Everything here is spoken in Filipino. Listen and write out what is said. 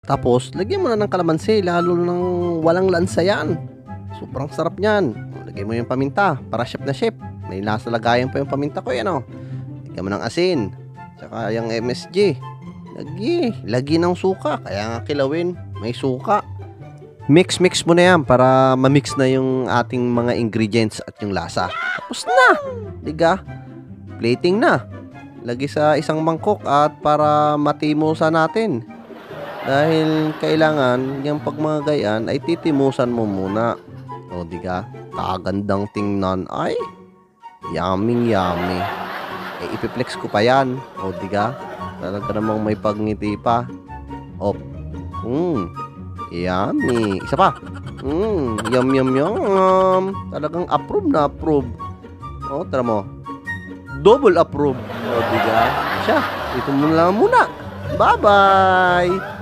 Tapos, lagyan mo na ng kalamansi, lalo ng walang lansa yan. Sobrang sarap niyan. Lagyan mo yung paminta, para chef na chef. May lasa lagayan pa yung paminta ko yan, oh. Lagyan mo ng asin, tsaka yung MSG. Lagi ng suka, kaya nga kilawin, may suka. Mix mo na yan para ma-mix na yung ating mga ingredients at yung lasa. Tapos na, diga? Plating na. Lagi sa isang mangkok at para matimusan natin. Dahil kailangan yung pag mga gayan ay titimusan mo muna. O diga? Kagandang tingnan. Ay, yummy. Ipiplex ko pa yan. O diga? Talaga namang may pagngiti pa. O, yummy. Isa pa. Yum. Talagang approve na approve. O, tara mo. Double approve. O diga? Siya, ito muna lang muna. Bye-bye!